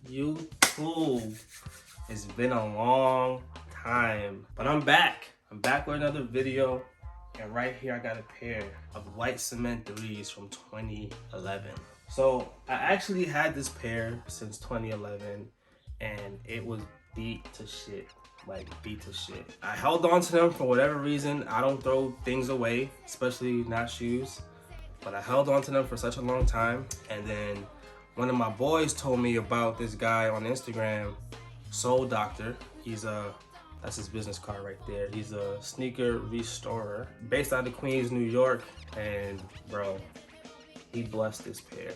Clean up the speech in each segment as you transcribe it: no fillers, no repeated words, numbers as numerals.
YouTube. It's been a long time, but I'm back. I'm back with another video, and right here I got a pair of white cement 3's from 2011. So I actually had this pair since 2011, and it was beat to shit. Like beat to shit. I held on to them for whatever reason. I don't throw things away, especially not shoes, but I held on to them for such a long time. And then one of my boys told me about this guy on Instagram, Soul Doctor. That's his business card right there. He's a sneaker restorer based out of Queens, New York. And bro, he blessed this pair.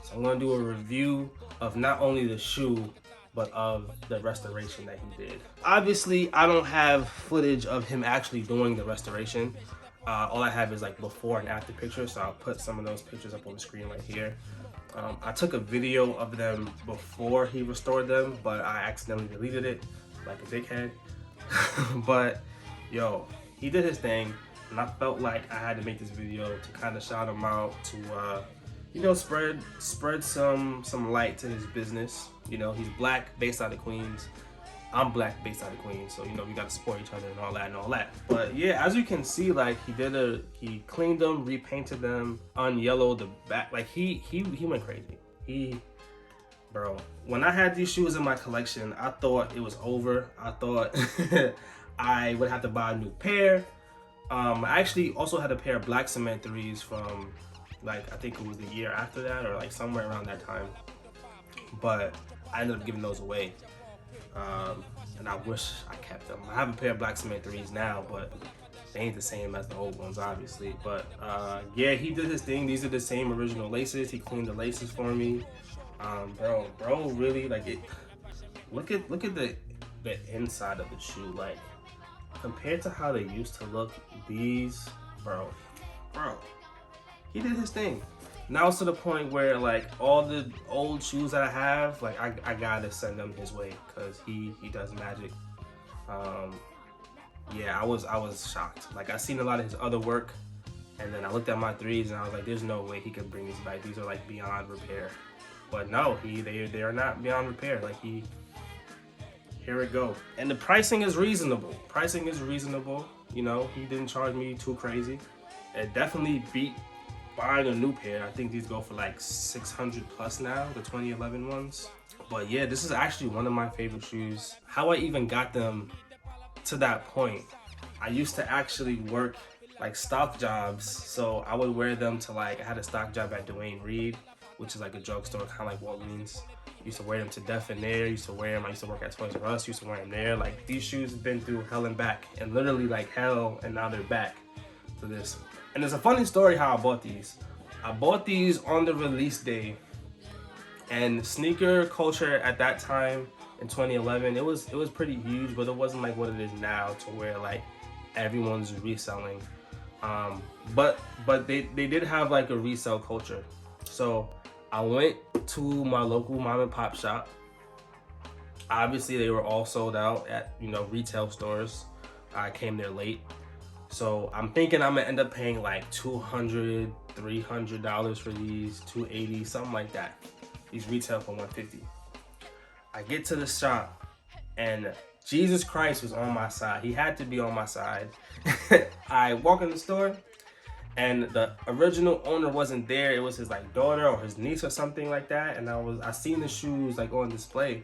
So I'm gonna do a review of not only the shoe, but of the restoration that he did. Obviously, I don't have footage of him actually doing the restoration. All I have is like before and after pictures, so I'll put some of those pictures up on the screen right here. I took a video of them before he restored them, but I accidentally deleted it like a dickhead. But yo, he did his thing, and I felt like I had to make this video to kind of shout him out, to you know, spread some light to his business. You know, he's black, based out of Queens. I'm black, based out of Queens, so you know we gotta support each other and all that. But yeah, as you can see, like he cleaned them, repainted them, unyellowed the back. Like he went crazy. Bro, when I had these shoes in my collection, I thought it was over. I thought I would have to buy a new pair. I actually also had a pair of black cement 3's from, like, I think it was the year after that, or like somewhere around that time. But I ended up giving those away. And I wish I kept them. I have a pair of black cement 3's now, but they ain't the same as the old ones, obviously. But yeah, he did his thing. These are the same original laces. He cleaned the laces for me. Bro, really, like, it. Look at the inside of the shoe. Like, compared to how they used to look, these, bro, he did his thing. Now it's to the point where, like, all the old shoes that I have, like, I gotta send them his way, because he does magic. Yeah, I was shocked. Like, I seen a lot of his other work, and then I looked at my 3's and I was like, there's no way he could bring these back. These are like beyond repair. But no, they are not beyond repair. Like, here we go. And the pricing is reasonable. You know, he didn't charge me too crazy. It definitely beat buying a new pair. I think these go for like 600 plus now, the 2011 ones. But yeah, this is actually one of my favorite shoes. How I even got them to that point, I used to actually work like stock jobs. So I would wear them to, like, I had a stock job at Dwayne Reed, which is like a drugstore, kind of like Walgreens. Used to wear them to death in there. Used to wear them. I used to work at Toys R Us. Used to wear them there. Like, these shoes have been through hell and back, and literally like hell, and now they're back to this. And there's a funny story how I bought these. I bought these on the release day, and sneaker culture at that time in 2011, it was pretty huge, but it wasn't like what it is now, to where like everyone's reselling. But they did have like a resale culture. So I went to my local mom and pop shop. Obviously, they were all sold out at, you know, retail stores. I came there late. So I'm thinking I'm gonna end up paying like $200, $300 for these, $280, something like that. These retail for $150. I get to the shop, and Jesus Christ was on my side. He had to be on my side. I walk in the store, and the original owner wasn't there. It was his like daughter or his niece or something like that. And I seen the shoes like on display,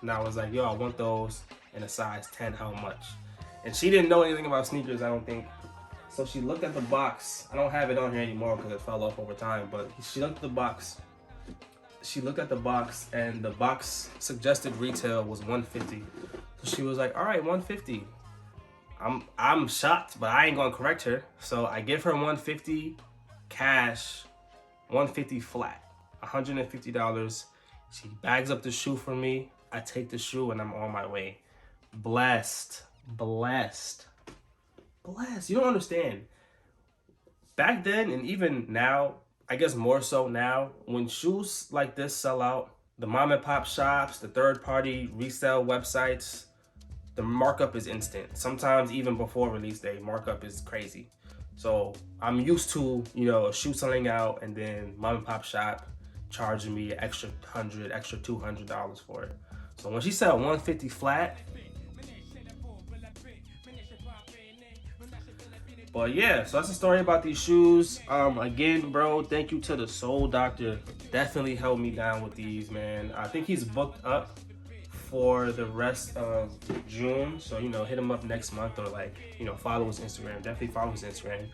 and I was like, yo, I want those in a size 10. How much? And she didn't know anything about sneakers, I don't think. So she looked at the box. I don't have it on here anymore because it fell off over time. But she looked at the box. And the box suggested retail was $150. So she was like, all right, $150. I'm shocked, but I ain't gonna correct her. So I give her $150 cash, $150 flat, $150. She bags up the shoe for me. I take the shoe and I'm on my way. Blessed. You don't understand. Back then, and even now, I guess more so now, when shoes like this sell out, the mom and pop shops, the third party resale websites, the markup is instant. Sometimes even before release day, markup is crazy. So I'm used to, you know, a shoe selling out, and then mom and pop shop, charging me extra $100, extra $200 for it. So when she said 150 flat, but yeah, so that's the story about these shoes. Again, bro, thank you to the Soul Doctor. Definitely held me down with these, man. I think he's booked up for the rest of June. So, you know, hit him up next month, or like, you know, follow his Instagram. Definitely follow his Instagram.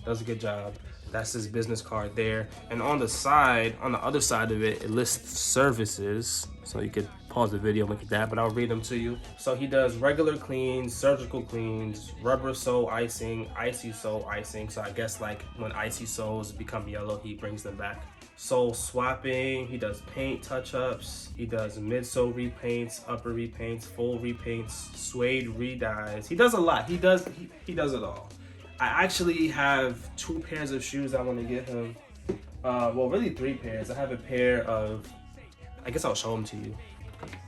Does a good job. That's his business card there. And on the side, on the other side of it, it lists services. So you could pause the video, look at that, but I'll read them to you. So he does regular cleans, surgical cleans, rubber sole icing, icy sole icing. So I guess like when icy soles become yellow, he brings them back. Sole swapping, he does paint touch-ups, he does midsole repaints, upper repaints, full repaints, suede re-dyes. He does a lot. He does it all. I actually have 2 pairs of shoes I want to get him. Well, really 3 pairs. I have a pair of, I guess I'll show them to you.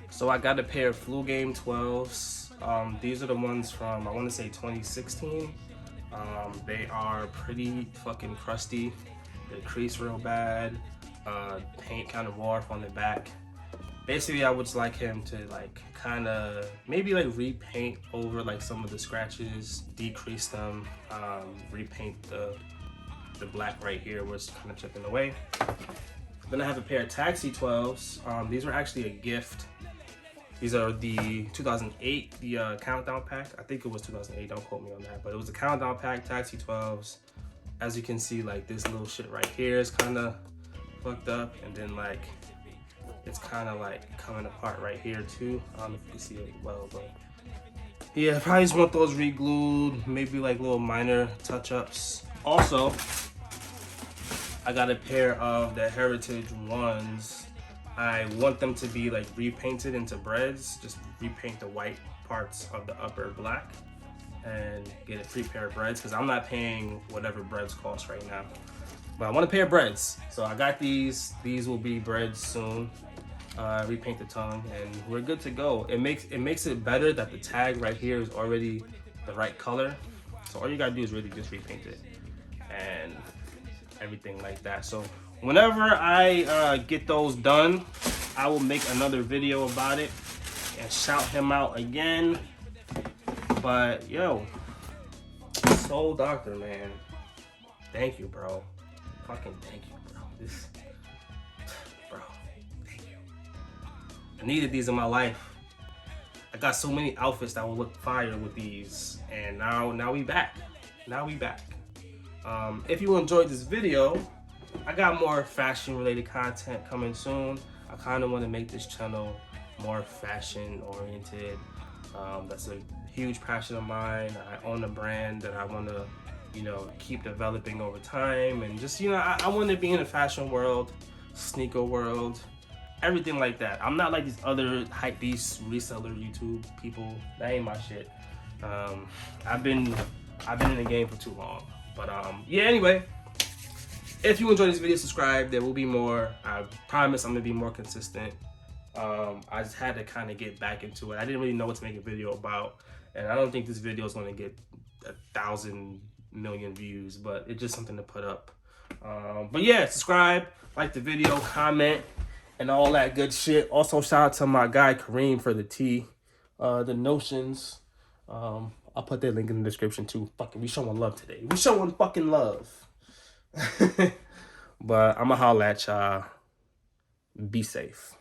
So I got a pair of Flu Game 12s. These are the ones from, I want to say 2016. They are pretty fucking crusty. They crease real bad. Paint kind of wore off on the back. Basically, I would like him to like kind of maybe like repaint over like some of the scratches, decrease them, repaint the black right here where it's kind of chipping away. Then I have a pair of Taxi 12s. These were actually a gift. These are the 2008, the countdown pack. I think it was 2008, don't quote me on that, but it was a countdown pack, Taxi 12s. As you can see, like this little shit right here is kind of fucked up, and then like it's kind of like coming apart right here too. I don't know if you can see it well, but yeah, probably just want those re-glued, maybe like little minor touch-ups. Also, I got a pair of the Heritage ones. I want them to be like repainted into breads, just repaint the white parts of the upper black and get a free pair of breads, because I'm not paying whatever breads cost right now. But I want a pair of breads. So I got these. These will be breads soon. Repaint the tongue and we're good to go. It makes it better that the tag right here is already the right color. So all you gotta do is really just repaint it and everything like that. So whenever I get those done, I will make another video about it and shout him out again. But yo, Soul Doctor, man, thank you, bro. Fucking thank you, bro. Bro, thank you. I needed these in my life. I got so many outfits that will look fire with these, and now we back. Now we back. If you enjoyed this video, I got more fashion related content coming soon. I kind of want to make this channel more fashion oriented. That's a huge passion of mine. I own a brand that I want to, you know, keep developing over time, and just, you know, I want to be in the fashion world, sneaker world, everything like that. I'm not like these other hype beast reseller YouTube people. That ain't my shit. I've been in the game for too long. But yeah, anyway, if you enjoyed this video, subscribe. There will be more. I promise I'm gonna be more consistent. I just had to kind of get back into it. I didn't really know what to make a video about, and I don't think this video is gonna get 1,000 million views, but it's just something to put up. But yeah, subscribe, like the video, comment, and all that good shit. Also, shout out to my guy Kareem for the tee, the Notions. I'll put that link in the description too. Fucking, we showing love today. We showing fucking love. But I'ma holla at y'all. Be safe.